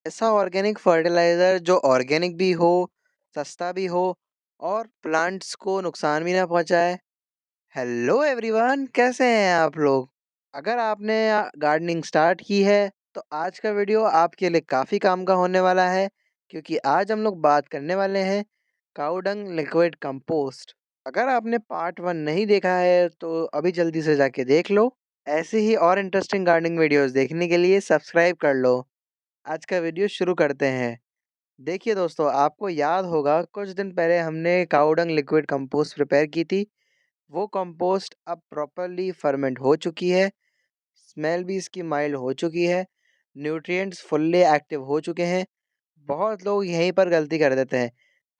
ऐसा organic fertiliser जो organic भी हो, सस्ता भी हो और प्लांट्स को नुकसान भी ना पहुँचाए। हेलो एवरीवन, कैसे हैं आप लोग? अगर आपने गार्डनिंग स्टार्ट की है, तो आज का वीडियो आपके लिए काफ़ी काम का होने वाला है, क्योंकि आज हम लोग बात करने वाले हैं काऊ डंग लिक्विड कंपोस्ट। अगर आपने पार्ट 1 नहीं देखा है, तो अभी जल्दी से जाके देख लो। ऐसे ही और इंटरेस्टिंग गार्डनिंग वीडियोज़ देखने के लिए सब्सक्राइब कर लो। आज का वीडियो शुरू करते हैं। देखिए दोस्तों, आपको याद होगा कुछ दिन पहले हमने काऊ डंग लिक्विड कंपोस्ट प्रिपेयर की थी। वो कंपोस्ट अब प्रॉपर्ली फर्मेंट हो चुकी है, स्मेल भी इसकी माइल्ड हो चुकी है, न्यूट्रिएंट्स फुल्ली एक्टिव हो चुके हैं। बहुत लोग यहीं पर गलती कर देते हैं,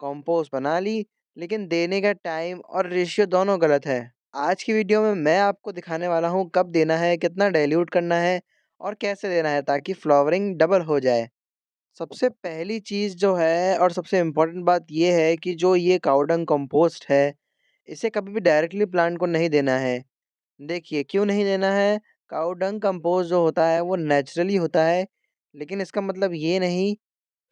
कंपोस्ट बना ली लेकिन देने का टाइम और रेशियो दोनों गलत है। आज की वीडियो में मैं आपको दिखाने वाला हूँ कब देना है, कितना डाइल्यूट करना है और कैसे देना है ताकि फ्लावरिंग डबल हो जाए। सबसे पहली चीज़ जो है और सबसे इम्पोर्टेंट बात ये है कि जो ये काऊ डंग कंपोस्ट है, इसे कभी भी डायरेक्टली प्लांट को नहीं देना है। देखिए क्यों नहीं देना है, काऊ डंग कंपोस्ट जो होता है वो नेचुरली होता है, लेकिन इसका मतलब ये नहीं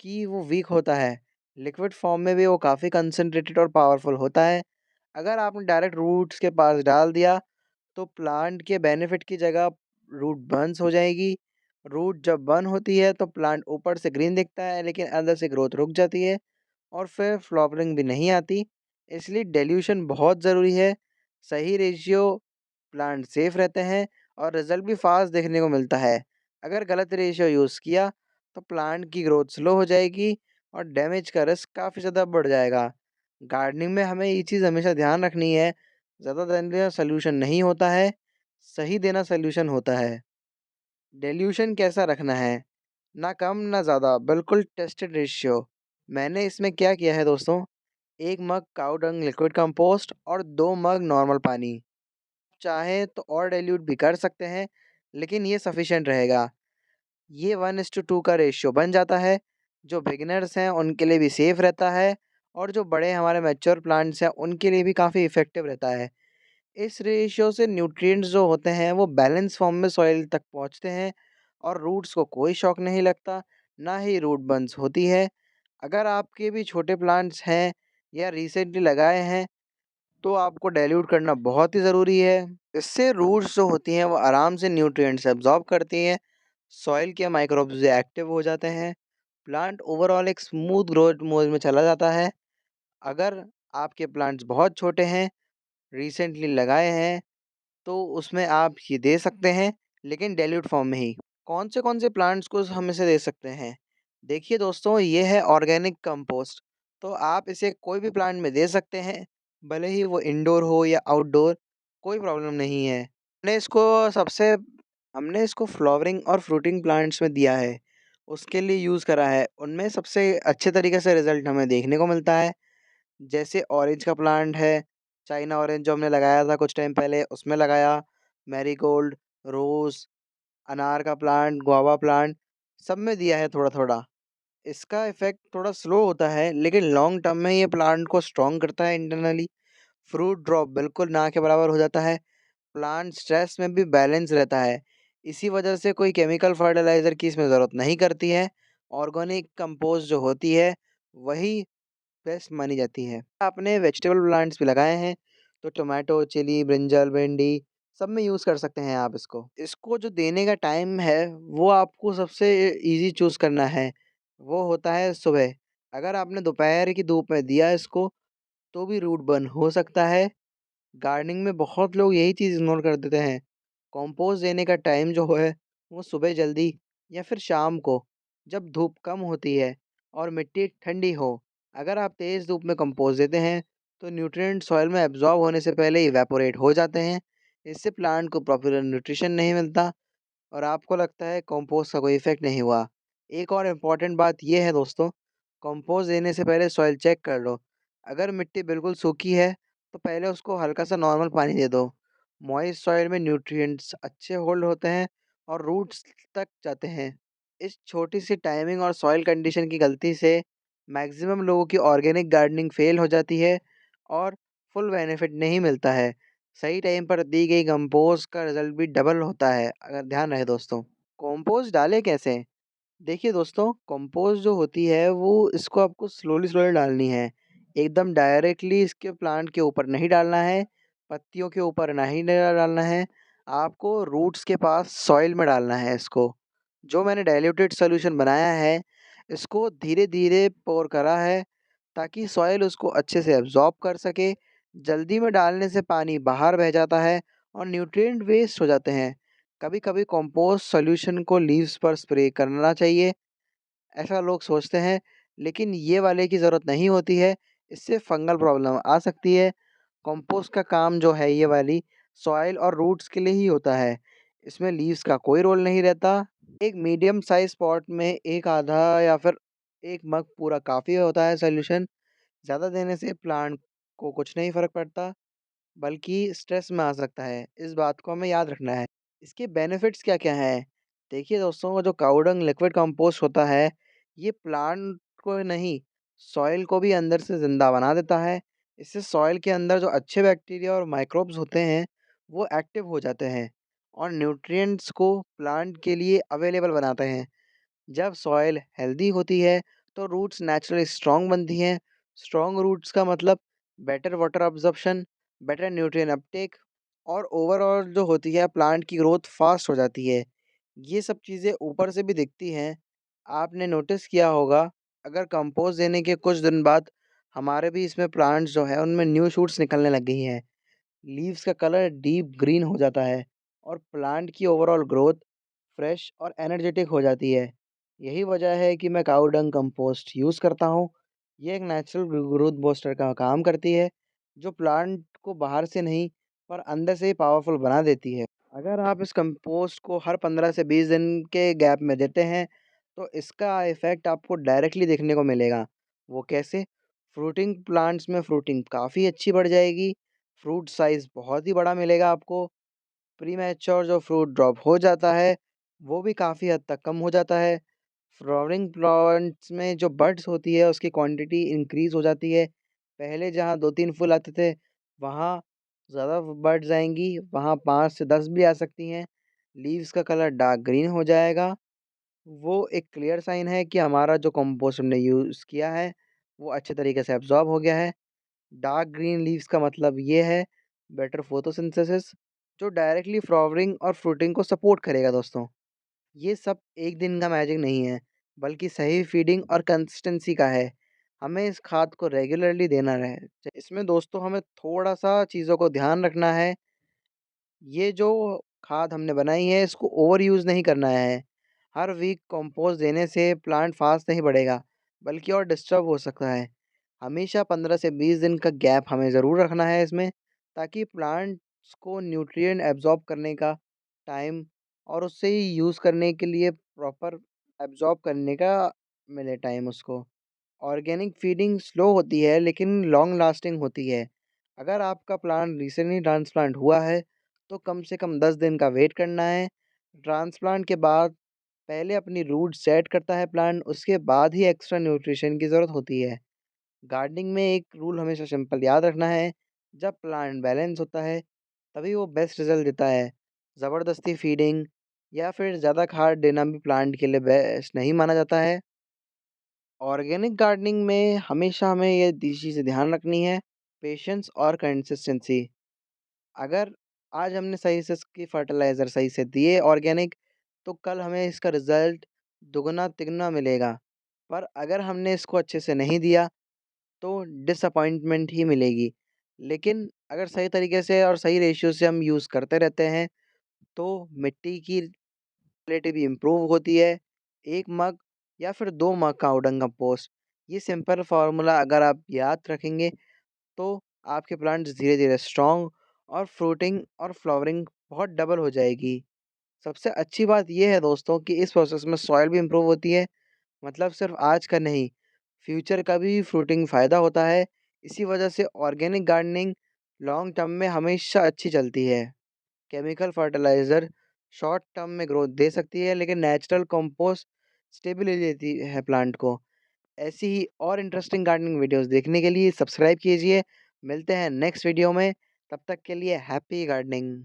कि वो वीक होता है। लिक्विड फॉर्म में भी वो काफ़ी कंसंट्रेटेड और पावरफुल होता है। अगर आपने डायरेक्ट रूट्स के पास डाल दिया, तो प्लांट के बेनिफिट की जगह रूट बर्न्स हो जाएगी। रूट जब बर्न होती है तो प्लांट ऊपर से ग्रीन दिखता है, लेकिन अंदर से ग्रोथ रुक जाती है और फिर फ्लावरिंग भी नहीं आती। इसलिए डिल्यूशन बहुत ज़रूरी है। सही रेशियो, प्लांट सेफ रहते हैं और रिजल्ट भी फास्ट देखने को मिलता है। अगर गलत रेशियो यूज़ किया तो प्लांट की ग्रोथ स्लो हो जाएगी और डैमेज का रिस्क काफ़ी ज़्यादा बढ़ जाएगा। गार्डनिंग में हमें ये चीज़ हमेशा ध्यान रखनी है, ज़्यादा देना सॉल्यूशन नहीं होता है, सही देना सॉल्यूशन होता है। डिल्यूशन कैसा रखना है? ना कम ना ज़्यादा, बिल्कुल टेस्टेड रेशियो। मैंने इसमें क्या किया है दोस्तों, 1 मग काऊ डंग लिक्विड कंपोस्ट और 2 मग नॉर्मल पानी। चाहें तो और डाइल्यूट भी कर सकते हैं, लेकिन ये सफिशिएंट रहेगा। ये 1:2 का रेशियो बन जाता है। जो बिगिनर्स हैं उनके लिए भी सेफ रहता है और जो बड़े हमारे मैच्योर प्लांट्स हैं उनके लिए भी काफ़ी इफ़ेक्टिव रहता है। इस रेशियो से न्यूट्रिएंट्स जो होते हैं वो बैलेंस फॉर्म में सॉइल तक पहुंचते हैं और रूट्स को कोई शॉक नहीं लगता, ना ही रूट बर्न्स होती है। अगर आपके भी छोटे प्लांट्स हैं या रिसेंटली लगाए हैं, तो आपको डाइल्यूट करना बहुत ही ज़रूरी है। इससे रूट्स जो होती हैं वो आराम से न्यूट्रिएंट्स एब्जॉर्ब करती हैं, सॉइल के माइक्रोब्स एक्टिव हो जाते हैं, प्लांट ओवरऑल एक स्मूथ ग्रोथ मोड में चला जाता है। अगर आपके प्लांट्स बहुत छोटे हैं, रिसेंटली लगाए हैं, तो उसमें आप ये दे सकते हैं, लेकिन डाइल्यूट फॉर्म में ही। कौन से प्लांट्स को हम इसे दे सकते हैं? देखिए दोस्तों, ये है ऑर्गेनिक कंपोस्ट। तो आप इसे कोई भी प्लांट में दे सकते हैं, भले ही वो इंडोर हो या आउटडोर, कोई प्रॉब्लम नहीं है। सबसे हमने इसको फ्लावरिंग और फ्रूटिंग प्लांट्स में दिया है, उसके लिए यूज़ करा है। उनमें सबसे अच्छे तरीके से रिज़ल्ट हमें देखने को मिलता है। जैसे ऑरेंज का प्लांट है, चाइना ऑरेंज जो हमने लगाया था कुछ टाइम पहले, उसमें लगाया, मैरीगोल्ड, रोज़, अनार का प्लांट, गुआवा प्लांट, सब में दिया है थोड़ा-थोड़ा। इसका इफ़ेक्ट थोड़ा स्लो होता है, लेकिन लॉन्ग टर्म में ये प्लांट को स्ट्रॉन्ग करता है इंटरनली। फ्रूट ड्रॉप बिल्कुल ना के बराबर हो जाता है। प्लांट स्ट्रेस में भी बैलेंस रहता है। इसी वजह से कोई केमिकल फर्टिलाइज़र की इसमें ज़रूरत नहीं करती है। ऑर्गेनिक कंपोस्ट जो होती है, वही बेस्ट मानी जाती है। आपने वेजिटेबल प्लांट्स भी लगाए हैं, तो टोमेटो, चिली, ब्रिंजल, भिंडी, सब में यूज़ कर सकते हैं आप इसको। इसको जो देने का टाइम है, वो आपको सबसे ईज़ी चूज़ करना है। वो होता है सुबह। अगर आपने दोपहर की धूप में दिया इसको, तो भी रूट बर्न हो सकता है। गार्डनिंग में बहुत लोग यही चीज़ इग्नोर कर देते हैं। कंपोस्ट देने का टाइम जो है, वो सुबह जल्दी या फिर शाम को, जब धूप कम होती है और मिट्टी ठंडी हो। अगर आप तेज़ धूप में कंपोस्ट देते हैं, तो न्यूट्रिएंट सॉइल में एब्ज़ॉर्ब होने से पहले इवैपोरेट हो जाते हैं। इससे प्लांट को प्रॉपर न्यूट्रिशन नहीं मिलता और आपको लगता है कंपोस्ट का कोई इफ़ेक्ट नहीं हुआ। एक और इम्पॉर्टेंट बात ये है दोस्तों, कंपोस्ट देने से पहले सॉइल चेक कर लो। अगर मिट्टी बिल्कुल सूखी है, तो पहले उसको हल्का सा नॉर्मल पानी दे दो। मॉइस्ट सॉइल में न्यूट्रिएंट्स अच्छे होल्ड होते हैं और रूट्स तक जाते हैं। इस छोटी सी टाइमिंग और सॉइल कंडीशन की गलती से मैक्सिमम लोगों की ऑर्गेनिक गार्डनिंग फेल हो जाती है और फुल बेनिफिट नहीं मिलता है। सही टाइम पर दी गई कंपोस्ट का रिजल्ट भी डबल होता है, अगर ध्यान रहे दोस्तों। कंपोस्ट डालें कैसे? देखिए दोस्तों, कंपोस्ट जो होती है वो इसको आपको स्लोली स्लोली डालनी है। एकदम डायरेक्टली इसके प्लांट के ऊपर नहीं डालना है, पत्तियों के ऊपर नहीं डालना है। आपको रूट्स के पास सॉइल में डालना है इसको। जो मैंने डाइल्यूटेड सॉल्यूशन बनाया है, इसको धीरे-धीरे पोर करा है ताकि सॉइल उसको अच्छे से एब्ज़ॉर्ब कर सके। जल्दी में डालने से पानी बाहर बह जाता है और न्यूट्रिएंट वेस्ट हो जाते हैं। कभी-कभी कंपोस्ट सॉल्यूशन को लीव्स पर स्प्रे करना चाहिए, ऐसा लोग सोचते हैं, लेकिन ये वाले की ज़रूरत नहीं होती है, इससे फंगल प्रॉब्लम आ सकती है। कंपोस्ट का काम जो है ये वाली सॉइल और रूट्स के लिए ही होता है, इसमें लीव्स का कोई रोल नहीं रहता। एक मीडियम साइज़ पॉट में एक आधा या फिर 1 मग पूरा काफ़ी होता है सॉल्यूशन। ज़्यादा देने से प्लांट को कुछ नहीं फ़र्क पड़ता, बल्कि स्ट्रेस में आ सकता है। इस बात को हमें याद रखना है। इसके बेनिफिट्स क्या-क्या हैं? देखिए दोस्तों, जो काऊ डंग लिक्विड कंपोस्ट होता है, ये प्लांट को नहीं, सॉइल को भी अंदर से ज़िंदा बना देता है। इससे सॉइल के अंदर जो अच्छे बैक्टीरिया और माइक्रोब्स होते हैं, वो एक्टिव हो जाते हैं और न्यूट्रिएंट्स को प्लांट के लिए अवेलेबल बनाते हैं। जब सॉइल हेल्दी होती है, तो रूट्स नेचुरली स्ट्रॉन्ग बनती हैं। स्ट्रॉन्ग रूट्स का मतलब better water absorption, better nutrient Uptake और ओवरऑल जो होती है प्लांट की ग्रोथ फास्ट हो जाती है। ये सब चीज़ें ऊपर से भी दिखती हैं। आपने नोटिस किया होगा, अगर कंपोस्ट देने के कुछ दिन बाद हमारे भी इसमें प्लांट्स जो है उनमें न्यू शूट्स निकलने लग गई हैं। लीव्स का कलर डीप ग्रीन हो जाता है और प्लांट की ओवरऑल ग्रोथ फ्रेश और एनर्जेटिक हो जाती है। यही वजह है कि मैं काऊ डंग कंपोस्ट यूज़ करता हूँ। ये एक नेचुरल ग्रोथ बूस्टर का काम करती है, जो प्लांट को बाहर से नहीं पर अंदर से ही पावरफुल बना देती है। अगर आप इस कंपोस्ट को हर 15 से 20 दिन के गैप में देते हैं, तो इसका इफ़ेक्ट आपको डायरेक्टली देखने को मिलेगा। वो कैसे? फ्रूटिंग प्लांट्स में फ्रूटिंग काफ़ी अच्छी बढ़ जाएगी, फ्रूट साइज़ बहुत ही बड़ा मिलेगा आपको। प्रीमैच्योर जो फ्रूट ड्रॉप हो जाता है, वो भी काफ़ी हद तक कम हो जाता है। फ्लावरिंग प्लांट्स में जो बड्स होती है, उसकी क्वांटिटी इंक्रीज़ हो जाती है। पहले जहाँ 2-3 फूल आते थे, वहाँ ज़्यादा बड्स आएँगी, वहाँ 5 से 10 भी आ सकती हैं। लीव्स का कलर डार्क ग्रीन हो जाएगा। वो एक क्लियर साइन है कि हमारा जो कंपोस्ट हमने यूज़ किया है, वो अच्छे तरीके से एब्ज़ॉर्ब हो गया है। डार्क ग्रीन लीव्स का मतलब ये है बेटर फोटोसिंथेसिस, जो डायरेक्टली फ्लावरिंग और फ्रूटिंग को सपोर्ट करेगा दोस्तों। ये सब एक दिन का मैजिक नहीं है, बल्कि सही फीडिंग और कंसिस्टेंसी का है। हमें इस खाद को रेगुलरली देना रहे। इसमें दोस्तों हमें थोड़ा-सा चीज़ों को ध्यान रखना है। ये जो खाद हमने बनाई है, इसको ओवर यूज़ नहीं करना है। हर वीक कंपोस्ट देने से प्लांट फास्ट नहीं बढ़ेगा, बल्कि और डिस्टर्ब हो सकता है। हमेशा 15 से 20 दिन का गैप हमें ज़रूर रखना है इसमें, ताकि प्लांट्स को न्यूट्रिएंट एब्ज़ॉर्ब करने का टाइम और उससे ही यूज़ करने के लिए प्रॉपर एब्ज़ॉर्ब करने का मिले टाइम उसको। ऑर्गेनिक फीडिंग स्लो होती है लेकिन लॉन्ग लास्टिंग होती है। अगर आपका प्लांट रिसेंटली ट्रांसप्लांट हुआ है, तो कम से कम 10 दिन का वेट करना है। ट्रांसप्लांट के बाद पहले अपनी रूट सेट करता है प्लांट, उसके बाद ही एक्स्ट्रा न्यूट्रिशन की ज़रूरत होती है। गार्डनिंग में एक रूल हमेशा सिंपल याद रखना है, जब प्लांट बैलेंस होता है, तभी वो बेस्ट रिज़ल्ट देता है। ज़बरदस्ती फीडिंग या फिर ज़्यादा खाद देना भी प्लांट के लिए बेस्ट नहीं माना जाता है। ऑर्गेनिक गार्डनिंग में हमेशा हमें ये चीज़ें ध्यान रखनी है, पेशेंस और कंसिस्टेंसी। अगर आज हमने सही से इसकी फर्टिलाइज़र सही से दिए ऑर्गेनिक, तो कल हमें इसका रिज़ल्ट दुगना-तिगुना मिलेगा। पर अगर हमने इसको अच्छे से नहीं दिया, तो डिसअपॉइंटमेंट ही मिलेगी। लेकिन अगर सही तरीके से और सही रेशियो से हम यूज़ करते रहते हैं, तो मिट्टी की क्वालिटी भी इम्प्रूव होती है। 1 मग या फिर 2 मग काऊ डंग कंपोस्ट, ये सिंपल फ़ॉर्मूला अगर आप याद रखेंगे, तो आपके प्लांट्स धीरे-धीरे स्ट्रॉन्ग और फ्रूटिंग और फ्लावरिंग बहुत डबल हो जाएगी। सबसे अच्छी बात ये है दोस्तों कि इस प्रोसेस में सॉइल भी इम्प्रूव होती है, मतलब सिर्फ आज का नहीं, फ्यूचर का भी फ्रूटिंग फ़ायदा होता है। इसी वजह से ऑर्गेनिक गार्डनिंग लॉन्ग टर्म में हमेशा अच्छी चलती है। केमिकल फर्टिलाइज़र शॉर्ट टर्म में ग्रोथ दे सकती है, लेकिन नेचुरल कंपोस्ट स्टेबिलिटी देती है प्लांट को। ऐसी ही और इंटरेस्टिंग गार्डनिंग वीडियोस देखने के लिए सब्सक्राइब कीजिए। मिलते हैं नेक्स्ट वीडियो में, तब तक के लिए हैप्पी गार्डनिंग।